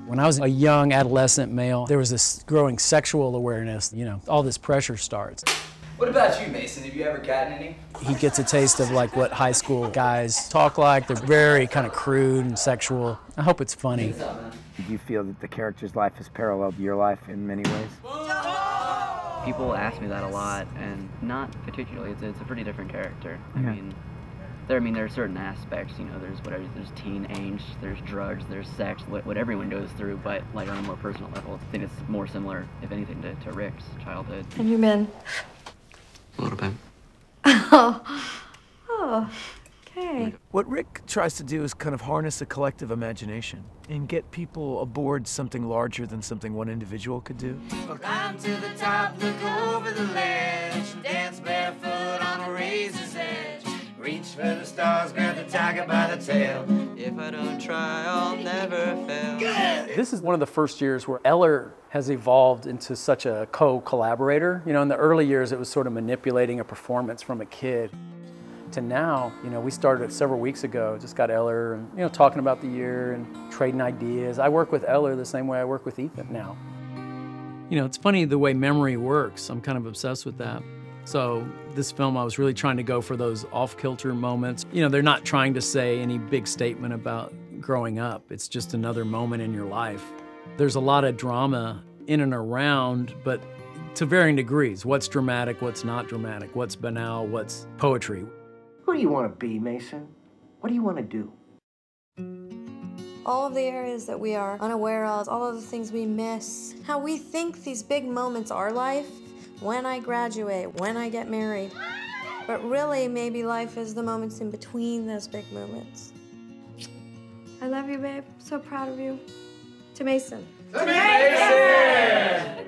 When I was a young adolescent male, there was this growing sexual awareness, you know, all this pressure starts. What about you, Mason? Have you ever gotten any? He gets a taste of like what high school guys talk like. They're very kind of crude and sexual. I hope it's funny. Do you feel that the character's life has paralleled your life in many ways? People ask me that a lot, and not particularly. It's a pretty different character. I mean, there are certain aspects, you know, there's teen angst, there's drugs, there's sex, what everyone goes through, but like on a more personal level, I think it's more similar, if anything, to Rick's childhood. And you been? A little bit. Oh, okay. What Rick tries to do is kind of harness a collective imagination and get people aboard something larger than something one individual could do. Climb to the top, look over the ledge, dance barefoot on a razor's edge. Reach for the stars, grab the tiger by the tail. If I don't try, I'll never fail. Good. This is one of the first years where Eller has evolved into such a co-collaborator. You know, in the early years, it was sort of manipulating a performance from a kid. To now, you know, we started several weeks ago, just got Eller and, you know, talking about the year and trading ideas. I work with Eller the same way I work with Ethan now. You know, it's funny the way memory works. I'm kind of obsessed with that. So this film, I was really trying to go for those off-kilter moments. You know, they're not trying to say any big statement about growing up. It's just another moment in your life. There's a lot of drama in and around, but to varying degrees. What's dramatic, what's not dramatic, what's banal, what's poetry. Who do you want to be, Mason? What do you want to do? All of the areas that we are unaware of, all of the things we miss, how we think these big moments are life, when I graduate, when I get married. But really, maybe life is the moments in between those big moments. I love you, babe. So proud of you. To Mason. To Mason!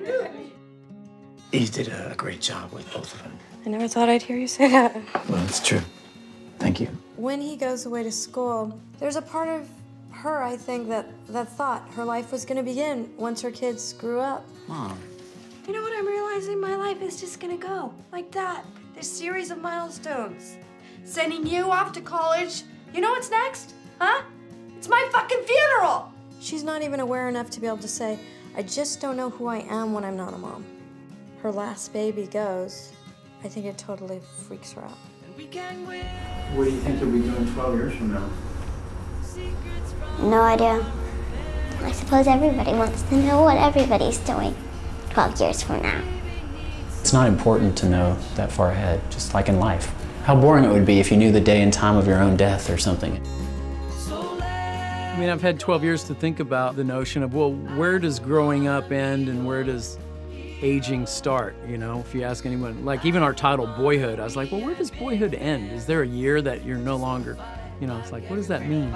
You did a great job with both of them. I never thought I'd hear you say that. Well, it's true. Thank you. When he goes away to school, there's a part of her, I think, that thought her life was gonna begin once her kids grew up. Mom. You know what I'm realizing? My life is just gonna go like that. This series of milestones. Sending you off to college. You know what's next? Huh? It's my fucking funeral! She's not even aware enough to be able to say, I just don't know who I am when I'm not a mom. Her last baby goes, I think it totally freaks her out. What do you think you'll be doing 12 years from now? No idea. I suppose everybody wants to know what everybody's doing 12 years from now. It's not important to know that far ahead, just like in life. How boring it would be if you knew the day and time of your own death or something. I mean, I've had 12 years to think about the notion of, well, where does growing up end and where does aging start? You know, if you ask anyone, like even our title, Boyhood, I was like, well, where does Boyhood end? Is there a year that you're no longer, you know, it's like, what does that mean?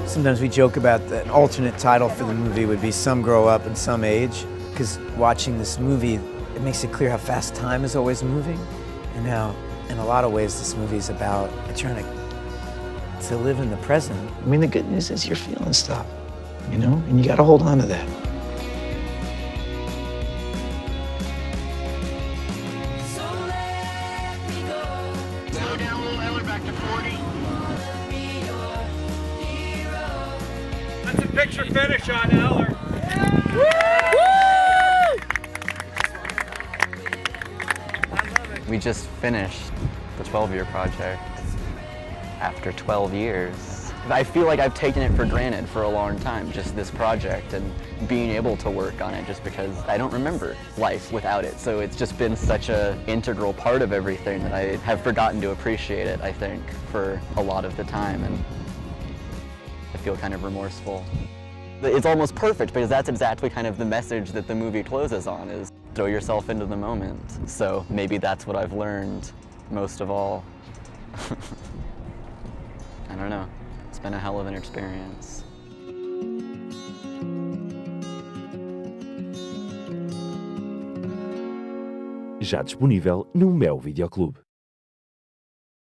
Sometimes we joke about that an alternate title for the movie would be Some Grow Up and Some Age, because watching this movie, it makes it clear how fast time is always moving, and how, in a lot of ways, this movie is about trying to live in the present. I mean, the good news is you're feeling stuff, you know, and you got to hold on to that. Slow down a little, Eller, back to 40. That's a picture finish on Eller. We just finished the 12-year project after 12 years. I feel like I've taken it for granted for a long time, just this project and being able to work on it, just because I don't remember life without it. So it's just been such an integral part of everything that I have forgotten to appreciate it, I think, for a lot of the time, and I feel kind of remorseful. It's almost perfect because that's exactly kind of the message that the movie closes on, is throw yourself into the moment. So maybe that's what I've learned most of all. I don't know. It's been a hell of an experience. Já disponível no MEO VideoClube.